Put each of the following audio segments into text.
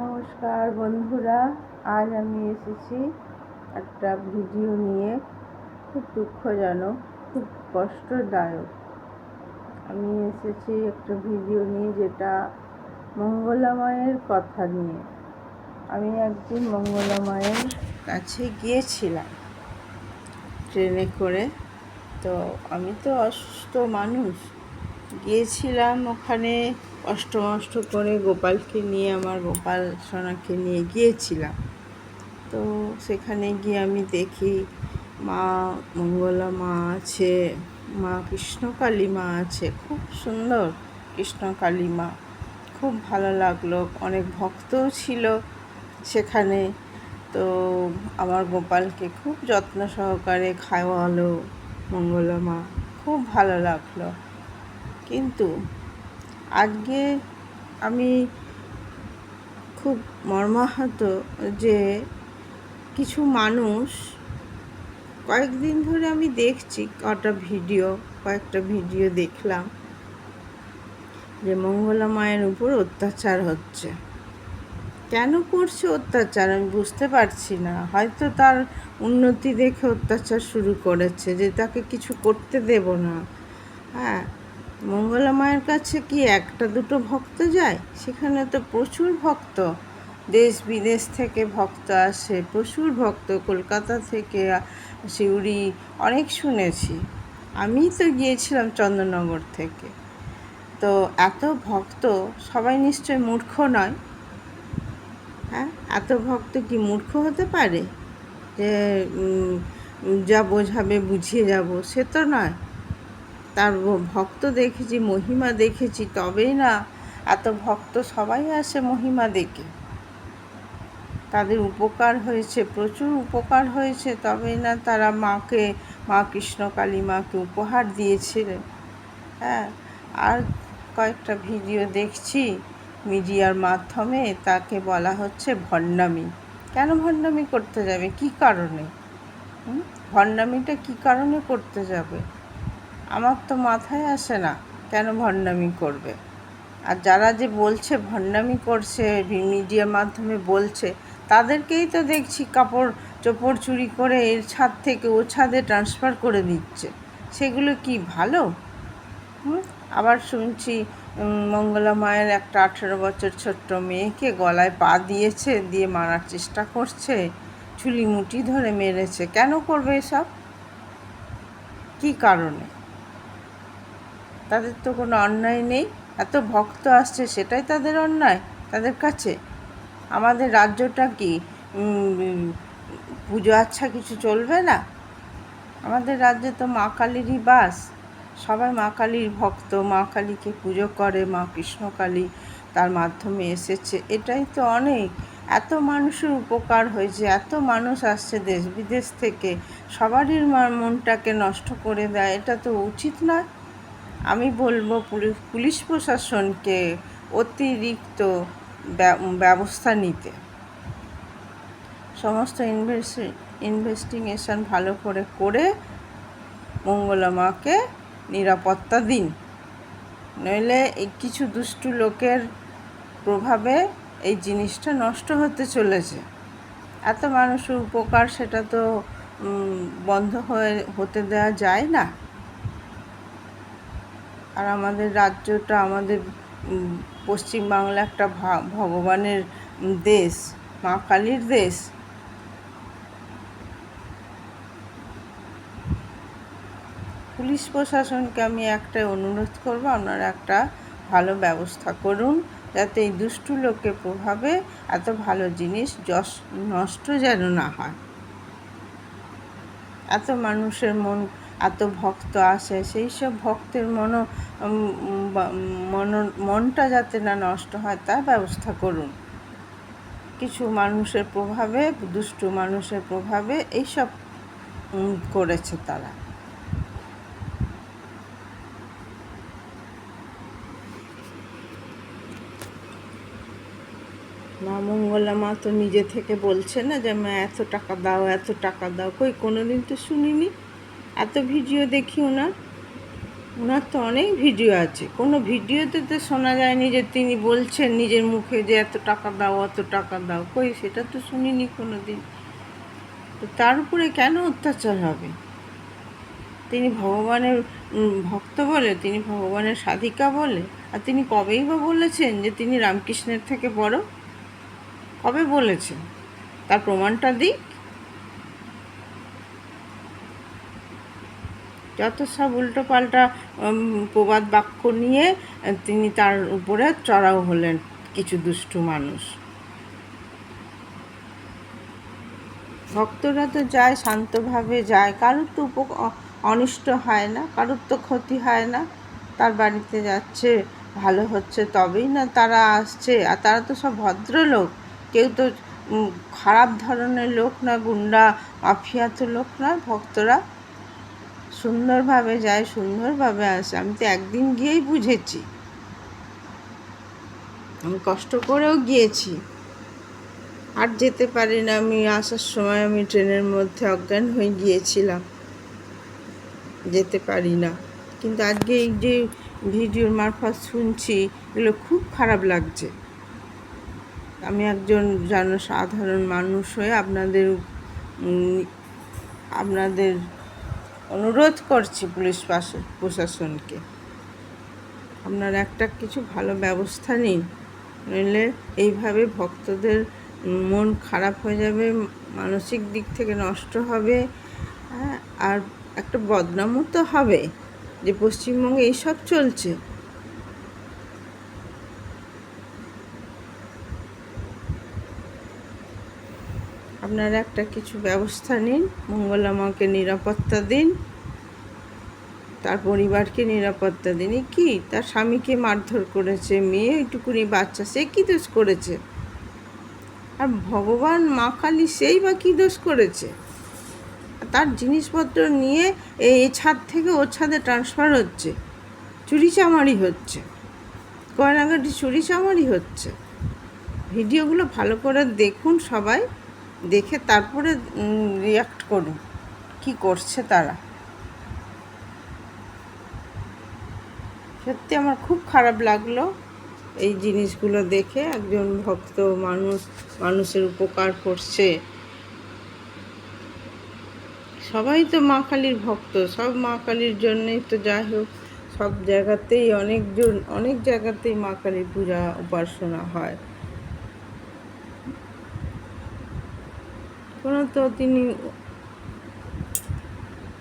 নমস্কার বন্ধুরা, আজ আমি এসেছি একটা ভিডিও নিয়ে। খুব দুঃখজনক, খুব কষ্টদায়ক। আমি এসেছি একটা ভিডিও নিয়ে, যেটা মঙ্গলা মায়ের কথা নিয়ে। আমি একদিন মঙ্গলা মায়ের কাছে গিয়েছিলাম ট্রেনে করে। তো আমি তো অসুস্থ মানুষ, গিয়েছিলাম ওখানে কষ্ট মষ্ট করে গোপালকে নিয়ে, আমার গোপাল সোনাকে নিয়ে গিয়েছিলাম। তো সেখানে গিয়ে আমি দেখি মা মঙ্গলা মা আছে, মা কৃষ্ণকালী মা আছে, খুব সুন্দর কৃষ্ণকালী মা। খুব ভালো লাগলো, অনেক ভক্তও ছিল সেখানে। তো আমার গোপালকে খুব যত্ন সহকারে খাওয়ালো মঙ্গলা মা, খুব ভালো লাগলো। কিন্তু আজকে আমি খুব মর্মাহত যে কিছু মানুষ, কয়েকদিন ধরে আমি দেখছি কয়েকটা ভিডিও দেখলাম যে মঙ্গলা মায়ের উপর অত্যাচার হচ্ছে। কেন করছে অত্যাচার আমি বুঝতে পারছি না। হয়তো তার উন্নতি দেখে অত্যাচার শুরু করেছে, যে তাকে কিছু করতে দেব না। হ্যাঁ, মঙ্গলা মায়ের কাছে কি একটা দুটো ভক্ত যায়? সেখানে তো প্রচুর ভক্ত, দেশ বিদেশ থেকে ভক্ত আসে, প্রচুর ভক্ত, কলকাতা থেকে, সিউড়ি, অনেক শুনেছি। আমি তো গিয়েছিলাম চন্দননগর থেকে। তো এত ভক্ত, সবাই নিশ্চয় মূর্খ নয়। হ্যাঁ, এত ভক্ত কি মূর্খ হতে পারে যে যা বোঝাবে বুঝিয়ে যাব? সে তো নয়। তার ভক্ত দেখেছি, মহিমা দেখেছি, তবেই না এত ভক্ত সবাই আসে মহিমা দেখে। তাদের উপকার হয়েছে, প্রচুর উপকার হয়েছে, তবেই না তারা মা কৃষ্ণকালী মাকে উপহার দিয়েছিলেন। হ্যাঁ, আর কয়েকটা ভিডিও দেখছি মিডিয়ার মাধ্যমে, তাকে বলা হচ্ছে ভণ্ডামি। কেন ভণ্ডামি করতে যাবে? কী কারণে? ভণ্ডামিটা কী কারণে করতে যাবে? আমার তো মাথায় আসে না কেন ভণ্ডামি করবে। আর যারা যে বলছে ভণ্ডামি করছে, মিডিয়ার মাধ্যমে বলছে, তাদেরকেই তো দেখছি কাপড় চোপড় চুরি করে এর ছাদ থেকে ও ছাদে ট্রান্সফার করে দিচ্ছে। সেগুলো কি ভালো? আবার শুনছি মঙ্গলা মায়ের একটা 18 বছর ছোট্ট মেয়েকে গলায় পা দিয়েছে, দিয়ে মারার চেষ্টা করছে, চুলি মুঠি ধরে মেরেছে। কেন করবে এসব? কী কারণে? তাদের তো কোনো অন্যায় নেই। এত ভক্ত আসছে, সেটাই তাদের অন্যায় তাদের কাছে? আমাদের রাজ্যটা কি পুজো আচ্ছা কিছু চলবে না? আমাদের রাজ্যে তো মা কালীরই বাস। সবাই মা কালীর ভক্ত, মা কালীকে পুজো করে, মা কৃষ্ণকালী তার মাধ্যমে এসেছে, এটাই তো অনেক। এত মানুষের উপকার হয়েছে, এত মানুষ আসছে দেশ বিদেশ থেকে, সবারই মনটাকে নষ্ট করে দেয়, এটা তো উচিত নয়। আমি বলবো পুলিশ প্রশাসনকে অতিরিক্ত ব্যবস্থা নিতে, সমস্ত ইনভেস্টিগেশন ভালো করে মঙ্গলা মাকে নিরাপত্তা দিন। নইলে এই কিছু দুষ্টু লোকের প্রভাবে এই জিনিসটা নষ্ট হতে চলেছে। এত মানুষের উপকার, সেটা তো বন্ধ হতে দেওয়া যায় না। আর আমাদের রাজ্যটা, আমাদের পশ্চিমবাংলা একটা ভগবানের দেশ, মা কালীর দেশ। পুলিশ প্রশাসনকে আমি একটা অনুরোধ করব, আপনারা একটা ভালো ব্যবস্থা করুন, যাতে এই দুষ্টু লোকের প্রভাবে এত ভালো জিনিস নষ্ট যেন না হয়। এত মানুষের এত ভক্ত আসে, সেই সব ভক্তের মনটা যাতে না নষ্ট হয়, তার ব্যবস্থা করুন। কিছু মানুষের প্রভাবে, দুষ্টু মানুষের প্রভাবে এইসব করেছে তারা। মা মঙ্গলা মা তো নিজে থেকে বলছে না যে মা এত টাকা দাও, এত টাকা দাও। কই, কোনোদিন তো শুনিনি। এত ভিডিও দেখি ওনার, ওনার তো অনেক ভিডিও আছে, কোনো ভিডিওতে তো শোনা যায়নি যে তিনি বলছেন নিজের মুখে যে এত টাকা দাও অত টাকা দাও, কই সেটা তো শুনিনি কোনো দিন। তো তার উপরে কেন অত্যাচার হবে? তিনি ভগবানের ভক্ত বলে, তিনি ভগবানের সাধিকা বলে, আর তিনি কবেই বা বলেছেন যে তিনি রামকৃষ্ণের থেকে বড়? কবে বলেছেন? তার প্রমাণটা দিক। যত সব উল্টোপাল্টা প্রবাদ বাক্য নিয়ে তিনি তার উপরে চড়াও হলেন কিছু দুষ্টু মানুষ। ভক্তরা তো যায় শান্তভাবে যায়, কারোর তো অনিষ্ট হয় না, কারোর তো ক্ষতি হয় না। তার বাড়িতে যাচ্ছে, ভালো হচ্ছে তবেই না তারা আসছে। আর তারা তো সব ভদ্রলোক, কেউ তো খারাপ ধরনের লোক না, গুন্ডা মাফিয়া তো লোক না। ভক্তরা সুন্দরভাবে যায়, সুন্দরভাবে আসে। আমি তো একদিন গিয়েই বুঝেছি, আমি কষ্ট করেও গিয়েছি, আর যেতে পারি না। আমি আসার সময় আমি ট্রেনের মধ্যে অজ্ঞান হয়ে গিয়েছিলাম, যেতে পারি না। কিন্তু আজকে এই যে ভিডিওর মারফত শুনছি, এগুলো খুব খারাপ লাগছে। আমি একজন সাধারণ মানুষ হয়ে আপনাদের অনুরোধ করছি পুলিশ প্রশাসনকে, আপনারা একটা কিছু ভালো ব্যবস্থা নিন, নইলে এইভাবে ভক্তদের মন খারাপ হয়ে যাবে, মানসিক দিক থেকে নষ্ট হবে। হ্যাঁ, আর একটা বদনামও তো হবে যে পশ্চিমবঙ্গে এইসব চলছে। আপনারা একটা কিছু ব্যবস্থা নিন, মঙ্গলামাকে নিরাপত্তা দিন, তার পরিবারকে নিরাপত্তা দিন। কি তার স্বামীকে মারধর করেছে, মেয়ে এইটুকুনি বাচ্চা, সে কী দোষ করেছে? আর ভগবান মা কালী সেই বা কী দোষ করেছে? তার জিনিসপত্র নিয়ে এই ছাদ থেকে ও ছাদে ট্রান্সফার হচ্ছে, চুরিচামারি হচ্ছে, গয়নাগাটি চুরিচামারি হচ্ছে। ভিডিওগুলো ভালো করে দেখুন সবাই, দেখে তারপরে রিয়াক্ট করুন কি করছে তারা। সত্যি আমার খুব খারাপ লাগলো এই জিনিসগুলো দেখে। একজন ভক্ত মানুষের উপকার করছে। সবাই তো মা কালীর ভক্ত, সব মা কালীর জন্যেই তো, যাই হোক সব জায়গাতেই অনেক জায়গাতেই মা কালীর পূজা উপাসনা হয়। কোনো তো তিনি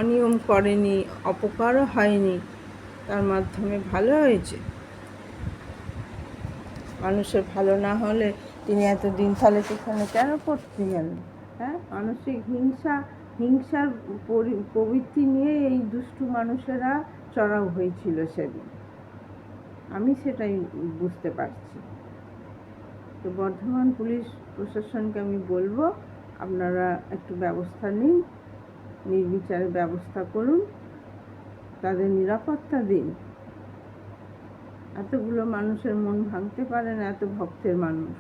অনিয়ম করেনি, অপকারও হয়নি, তার মাধ্যমে ভালো হয়েছে। মানুষের ভালো না হলে তিনি এতদিন তাহলে সেখানে কেন করতে গেলেন? হ্যাঁ, মানসিক হিংসার প্রবৃত্তি নিয়ে এই দুষ্টু মানুষেরা চড়াও হয়েছিল সেদিন। আমি সেটাই বুঝতে পারছি। তো বর্ধমান পুলিশ প্রশাসনকে আমি বলবো, আপনারা একটু ব্যবস্থা নিন, নির্বিচারে ব্যবস্থা করুন, তাদের নিরাপত্তা দিন। এতগুলো মানুষের মন ভাঙতে পারে না, এত ভক্তের মানুষ,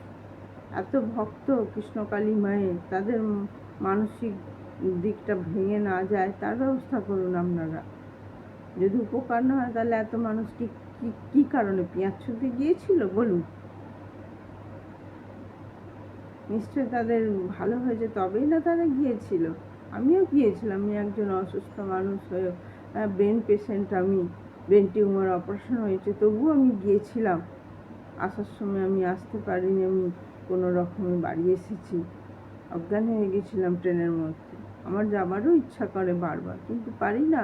এত ভক্ত কৃষ্ণকালী মায়ের, তাদের মানসিক দিকটা ভেঙে না যায় তার ব্যবস্থা করুন আপনারা। যদি উপকার না হয় তাহলে এত মানুষ কি কারণে পেঁয়াজ ছুঁতে গিয়েছিল বলুন? নিশ্চয় তাদের ভালো হয়েছে তবেই না তারা গিয়েছিল। আমিও গিয়েছিলাম, আমি একজন অসুস্থ মানুষ হয়ে, ব্রেন পেশেন্ট, আমি ব্রেন টিউমার অপারেশন হয়েছে, তবুও আমি গিয়েছিলাম। আসার সময় আমি আসতে পারিনি, আমি কোনো রকমে বাড়ি এসেছি, অজ্ঞান হয়ে গেছিলাম ট্রেনের মধ্যে। আমার যাবারও ইচ্ছা করে বারবার, কিন্তু পারি না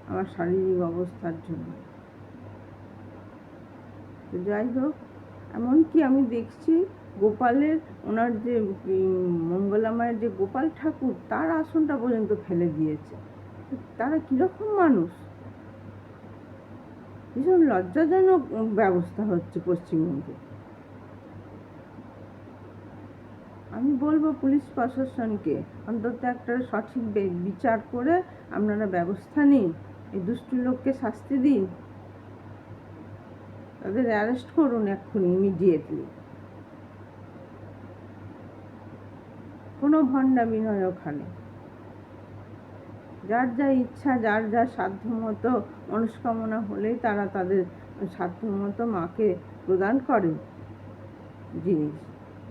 আমার শারীরিক অবস্থার জন্য। তো যাই হোক, এমনকি আমি দেখছি গোপালের, ওনার যে মঙ্গলামায়ের যে গোপাল ঠাকুর, তার আসনটা পর্যন্ত ফেলে দিয়েছে। তারা কীরকম মানুষ? ভীষণ লজ্জাজনক ব্যবস্থা হচ্ছে পশ্চিমবঙ্গে। আমি বলবো পুলিশ প্রশাসনকে অন্তত একটা সঠিক বিচার করে আপনারা ব্যবস্থা নিন, এই দুষ্টু লোককে শাস্তি দিন, তাদের অ্যারেস্ট করুন এক্ষুনি, ইমিডিয়েটলি। কোনো ভণ্ডামি নয় ওখানে। যার যা ইচ্ছা, যার যা সাধ্যমতো মনস্কামনা হলেই তারা তাদের সাধ্যমতো মাকে প্রদান করেন জিনিস।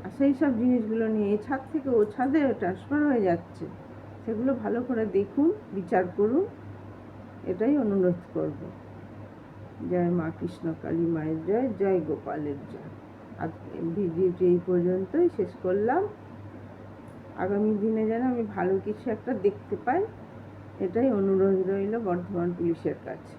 আর সেই সব জিনিসগুলো নিয়ে এ ছাদ থেকে ও ছাদে ট্রান্সফার হয়ে যাচ্ছে, সেগুলো ভালো করে দেখুন, বিচার করুন, এটাই অনুরোধ করব। জয় মা কৃষ্ণকালী মায়ের জয়, জয় গোপালের জয়। আজকে ভিডিওটি এই পর্যন্তই শেষ করলাম। আগামী দিনে যেন আমি ভালো কিছু একটা দেখতে পাই, এটাই অনুরোধ রইল বর্ধমান পুলিশের কাছে।